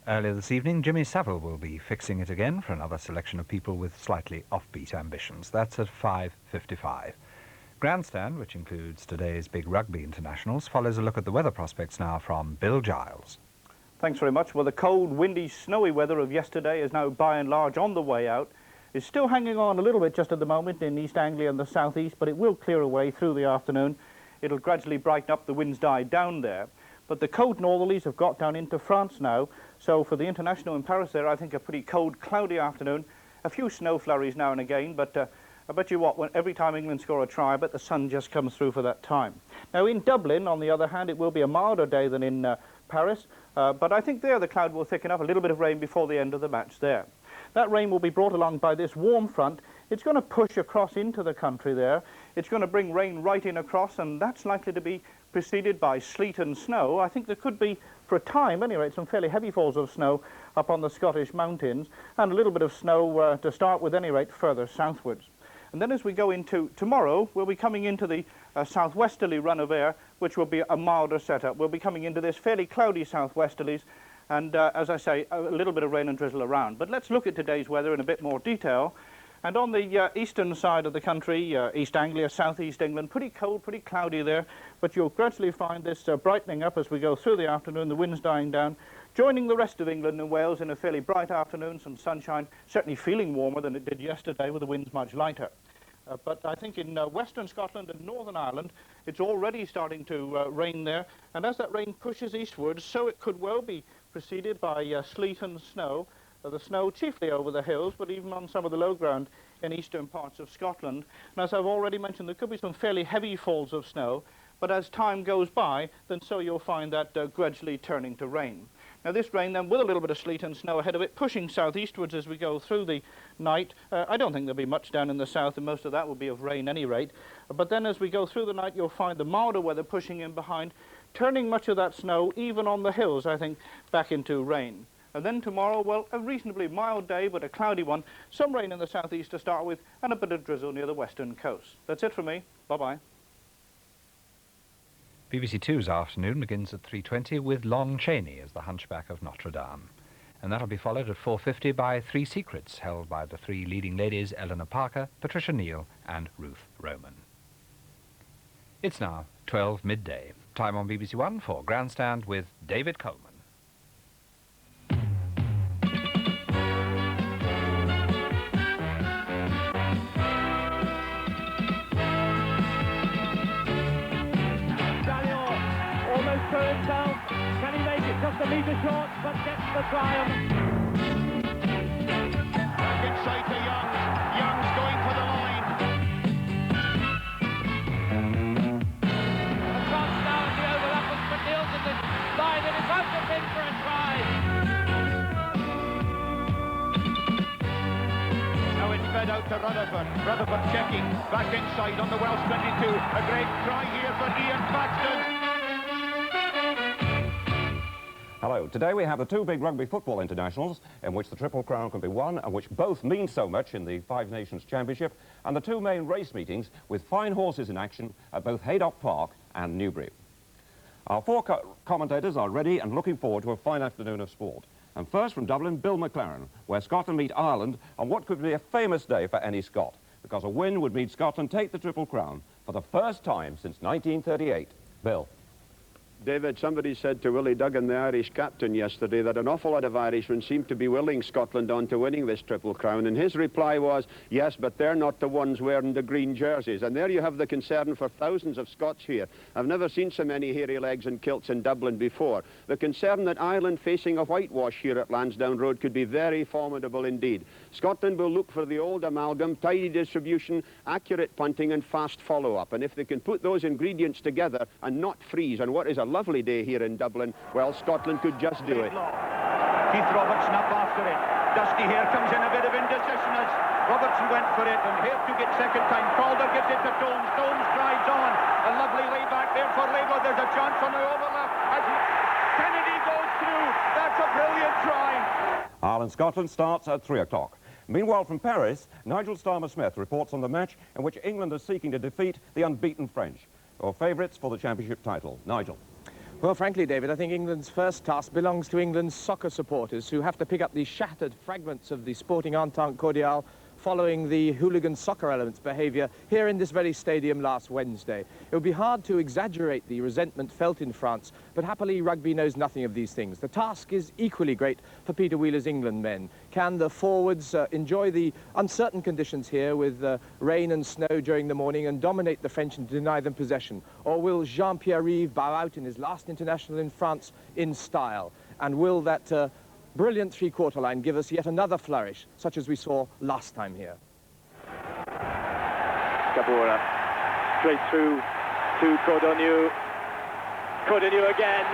Earlier this evening, Jimmy Savile will be fixing it again for another selection of people with slightly offbeat ambitions. That's at 5:55. Grandstand, which includes today's big rugby internationals, follows a look at the weather prospects now from Bill Giles. Thanks very much. Well, the cold, windy, snowy weather of yesterday is now by and large on the way out. It's still hanging on a little bit just at the moment in East Anglia and the southeast, but it will clear away through the afternoon. It'll gradually brighten up, the winds die down there. But the cold northerlies have got down into France now, so for the international in Paris there, I think a pretty cold, cloudy afternoon. A few snow flurries now and again, but I bet you what, every time England score a try, I bet the sun just comes through for that time. Now in Dublin, on the other hand, it will be a milder day than in Paris, but I think there the cloud will thicken up, a little bit of rain before the end of the match there. That rain will be brought along by this warm front. It's going to push across into the country there. It's going to bring rain right in across, and that's likely to be preceded by sleet and snow. I think there could be, for a time anyway, some fairly heavy falls of snow up on the Scottish mountains, and a little bit of snow to start with, any rate, further southwards. And then as we go into tomorrow, we'll be coming into the southwesterly run of air, which will be a milder setup. We'll be coming into this fairly cloudy southwesterlies, and as I say, a little bit of rain and drizzle around. But let's look at today's weather in a bit more detail. And on the eastern side of the country, East Anglia, southeast England, pretty cold, pretty cloudy there, but you'll gradually find this brightening up as we go through the afternoon, the winds dying down, joining the rest of England and Wales in a fairly bright afternoon, some sunshine, certainly feeling warmer than it did yesterday with the winds much lighter. But I think in western Scotland and Northern Ireland, it's already starting to rain there, and as that rain pushes eastwards, so it could well be preceded by sleet and snow. The snow chiefly over the hills, but even on some of the low ground in eastern parts of Scotland. And as I've already mentioned, there could be some fairly heavy falls of snow, but as time goes by, then so you'll find that gradually turning to rain. Now this rain then, with a little bit of sleet and snow ahead of it, pushing southeastwards as we go through the night. I don't think there'll be much down in the south, and most of that will be of rain at any rate. But then as we go through the night, you'll find the milder weather pushing in behind, turning much of that snow, even on the hills, I think, back into rain. And then tomorrow, well, a reasonably mild day, but a cloudy one. Some rain in the southeast to start with, and a bit of drizzle near the western coast. That's it from me. Bye-bye. BBC Two's afternoon begins at 3:20 with Lon Chaney as the Hunchback of Notre Dame. And that'll be followed at 4:50 by Three Secrets, held by the three leading ladies, Eleanor Parker, Patricia Neal and Ruth Roman. It's now 12 midday. Time on BBC One for Grandstand with David Coleman. Can he make it just a metre short, but gets the triumph? Back inside to Youngs. Youngs going for the line. The cross now at the overlap of McNeil's at the line, and it's out of in for a try. Now it's fed out to Rutherford. Rutherford checking, back inside on the Welsh 22. A great try here for Ian Paxton. Hello. Today we have the two big rugby football internationals in which the Triple Crown can be won and which both mean so much in the Five Nations Championship, and the two main race meetings with fine horses in action at both Haydock Park and Newbury. Our four commentators are ready and looking forward to a fine afternoon of sport. And first from Dublin, Bill McLaren, where Scotland meet Ireland on what could be a famous day for any Scot, because a win would mean Scotland take the Triple Crown for the first time since 1938. Bill. David, somebody said to Willie Duggan, the Irish captain, yesterday that an awful lot of Irishmen seemed to be willing Scotland on to winning this Triple Crown, and his reply was, yes, but they're not the ones wearing the green jerseys. And there you have the concern for thousands of Scots here. I've never seen so many hairy legs and kilts in Dublin before. The concern that Ireland facing a whitewash here at Lansdowne Road could be very formidable indeed. Scotland will look for the old amalgam, tidy distribution, accurate punting and fast follow-up. And if they can put those ingredients together and not freeze on what is a lovely day here in Dublin, well, Scotland could just do it. Keith Robertson up after it. Dusty here comes in a bit of indecision as Robertson went for it, and here took it second time. Calder gives it to Tomes. Tomes drives on. A lovely layback there for Labour. There's a chance on the overlap as Kennedy goes through. That's a brilliant try. Ireland-Scotland starts at 3 o'clock. Meanwhile, from Paris, Nigel Starmer-Smith reports on the match in which England is seeking to defeat the unbeaten French, or favourites for the championship title. Nigel. Well, frankly, David, I think England's first task belongs to England's soccer supporters, who have to pick up the shattered fragments of the sporting entente cordiale following the hooligan soccer element's behaviour here in this very stadium last Wednesday. It would be hard to exaggerate the resentment felt in France, but happily rugby knows nothing of these things. The task is equally great for Peter Wheeler's England men. Can the forwards enjoy the uncertain conditions here with rain and snow during the morning and dominate the French and deny them possession? Or will Jean-Pierre-Yves bow out in his last international in France in style? And will that brilliant three-quarter line give us yet another flourish, such as we saw last time here? Cabora, straight through to Cordoniou. Cordoniou again,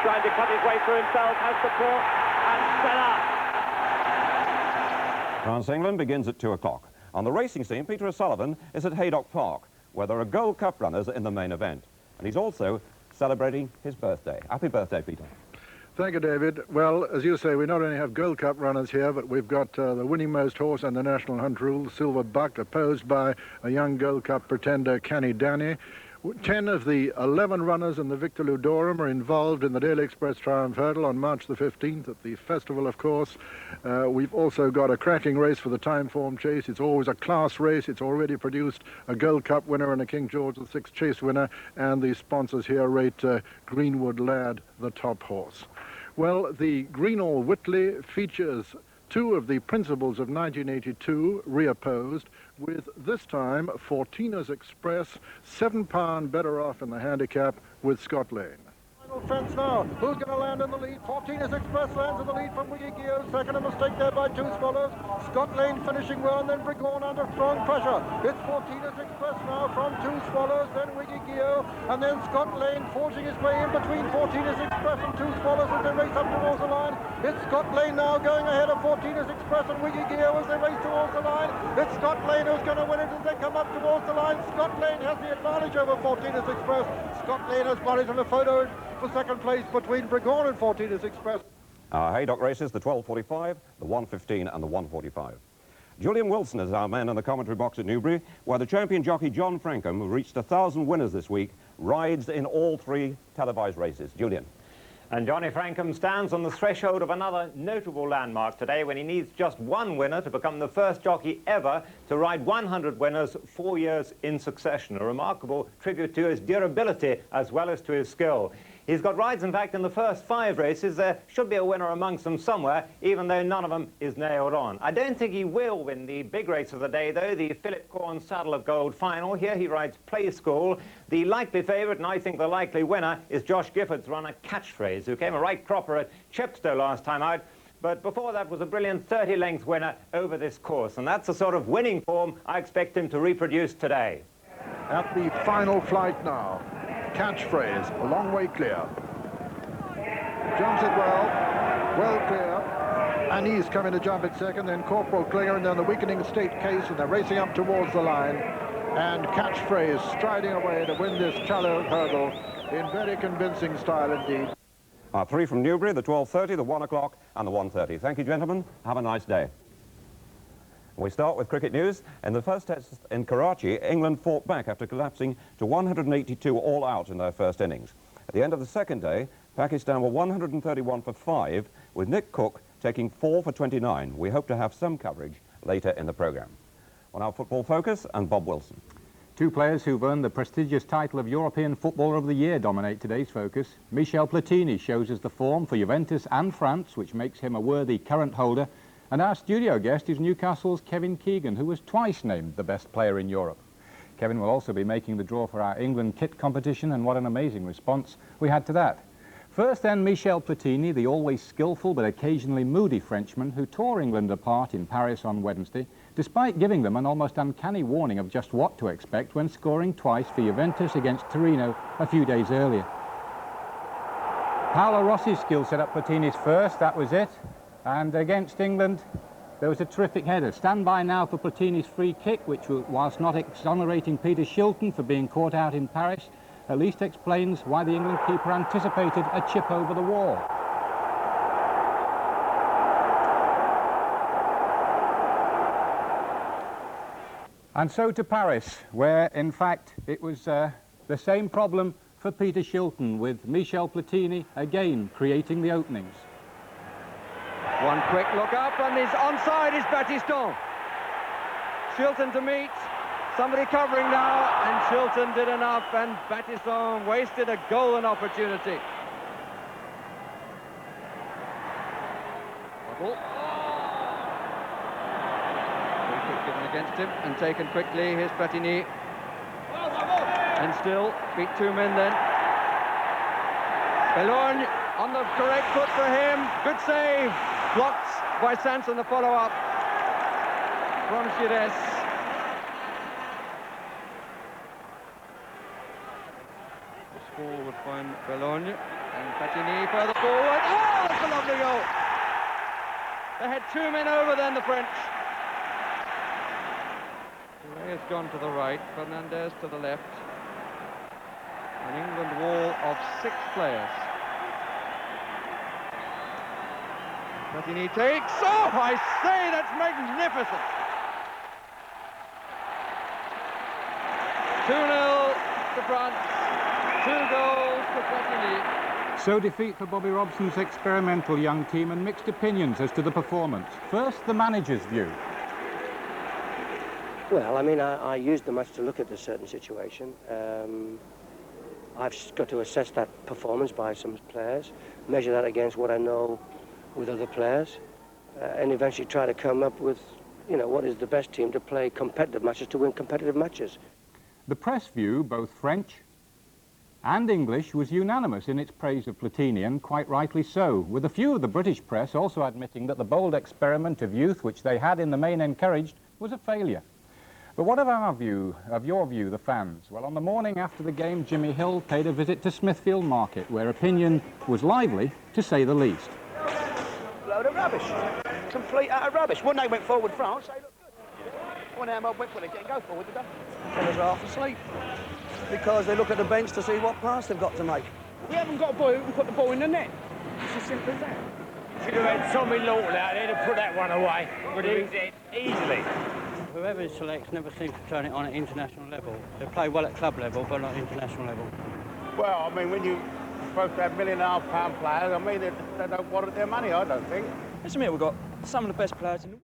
trying to cut his way through himself, has support, and Stella. France-England begins at 2 o'clock. On the racing scene, Peter O'Sullivan is at Haydock Park, where there are Gold Cup runners in the main event. And he's also celebrating his birthday. Happy birthday, Peter. Thank you, David. Well, as you say, we not only have Gold Cup runners here, but we've got the winning most horse and the National Hunt Rule, Silver Buck, opposed by a young Gold Cup pretender, Canny Danny. 10 of the 11 runners in the Victor Ludorum are involved in the Daily Express Triumph Hurdle on March the 15th at the festival, of course. We've also got a cracking race for the Time Form Chase. It's always a class race. It's already produced a Gold Cup winner and a King George VI Chase winner, and the sponsors here rate Greenwood Lad the top horse. Well, the Greenall Whitley features 2 of the principals of 1982 reopposed, with this time Fortina's Express, £7 better off in the handicap with Scott Lane. Final fence now. Who's going to land in the lead? Fortina's Express lands in the lead from Wiggy Gio. Second, a mistake there by 2 Swallows. Scott Lane finishing well, and then Brigon under strong pressure. It's Fortina's Express now from 2 Swallows, then Wiggy Gio, and then Scott Lane forging his way in between Fortina's Express and 2 Swallows as they race up towards the line. It's Scott Lane now going ahead of Fortina's Express and Wiggy Gio as they race towards the line. It's Scott Lane who's going to win it as they come up towards the line. Scott Lane has the advantage over Fortina's Express. Scott Lane has got it in a photo for second place between Brigon and Fortina's Express. Our Haydock races, the 12:45, the 1:15 and the 1:45. Julian Wilson is our man in the commentary box at Newbury, where the champion jockey John Frankham, who reached 1,000 winners this week, rides in all 3 televised races. Julian. And Johnny Frankham stands on the threshold of another notable landmark today when he needs just 1 winner to become the first jockey ever to ride 100 winners 4 years in succession. A remarkable tribute to his durability as well as to his skill. He's got rides, in fact, in the first 5 races. There should be a winner amongst them somewhere, even though none of them is nailed on. I don't think he will win the big race of the day, though, the Philip Corn Saddle of Gold final. Here he rides Play School. The likely favourite, and I think the likely winner, is Josh Gifford's runner Catchphrase, who came a right cropper at Chepstow last time out. But before that was a brilliant 30-length winner over this course. And that's the sort of winning form I expect him to reproduce today. At the final flight now. Catchphrase, a long way clear. Jumps it well clear. And he's coming to jump it second, then Corporal Klinger, and then the weakening State Case, and they're racing up towards the line. And Catchphrase striding away to win this Challow hurdle in very convincing style indeed. Our 3 from Newbury, the 12:30, the 1 o'clock and the 1:30. Thank you, gentlemen. Have a nice day. We start with cricket news. In the first test in Karachi, England fought back after collapsing to 182 all out in their first innings. At the end of the second day, Pakistan were 131 for 5, with Nick Cook taking 4 for 29. We hope to have some coverage later in the programme. On our football focus, and Bob Wilson. 2 players who've earned the prestigious title of European Footballer of the Year dominate today's focus. Michel Platini shows us the form for Juventus and France, which makes him a worthy current holder. And our studio guest is Newcastle's Kevin Keegan, who was twice named the best player in Europe. Kevin will also be making the draw for our England kit competition, and what an amazing response we had to that. First then, Michel Platini, the always skillful but occasionally moody Frenchman who tore England apart in Paris on Wednesday, despite giving them an almost uncanny warning of just what to expect when scoring twice for Juventus against Torino a few days earlier. Paolo Rossi's skill set up Platini's first, that was it. And against England, there was a terrific header. Stand by now for Platini's free kick, which, whilst not exonerating Peter Shilton for being caught out in Paris, at least explains why the England keeper anticipated a chip over the wall. And so to Paris, where, in fact, it was the same problem for Peter Shilton, with Michel Platini again creating the openings. One quick look up, and his onside is Battiston. Shilton to meet, somebody covering now, and Shilton did enough, and Battiston wasted a golden opportunity. Given against him and taken quickly. Here's Platini, and still beat two men then. Bellorgne on the correct foot for him. Good save. Blocked by Sanson, the follow-up from Giles. Forward by Bellorgne, and Platini further forward. Oh, that's a lovely goal. They had two men over then, the French. Ray has gone to the right, Fernandez to the left. An England wall of 6 players. Platini takes off, I say, that's magnificent. 2-0 to France, 2 goals to Platini. So defeat for Bobby Robson's experimental young team, and mixed opinions as to the performance. First, the manager's view. Well, I mean, I used the match to look at a certain situation. I've got to assess that performance by some players, measure that against what I know with other players, and eventually try to come up with, you know, what is the best team to play competitive matches, to win competitive matches. The press view, both French and English, was unanimous in its praise of Platini, and quite rightly so, with a few of the British press also admitting that the bold experiment of youth, which they had in the main encouraged, was a failure. But what of our view, of your view, the fans? Well, on the morning after the game, Jimmy Hill paid a visit to Smithfield Market, where opinion was lively, to say the least. Load of rubbish. Complete utter rubbish. When they went forward France, they looked good. When they went forward, they didn't go forward, did they? Fellas are half asleep. Because they look at the bench to see what pass they've got to make. We haven't got a boy who can put the ball in the net. It's as simple as that. Should have had Tommy Lawton out there to put that one away. But easily. Whoever he selects never seems to turn it on at international level. They play well at club level, but not international level. Well, I mean, when you're supposed to have £1.5 million players, I mean, they don't want their money, I don't think. Let's admit we've got some of the best players in the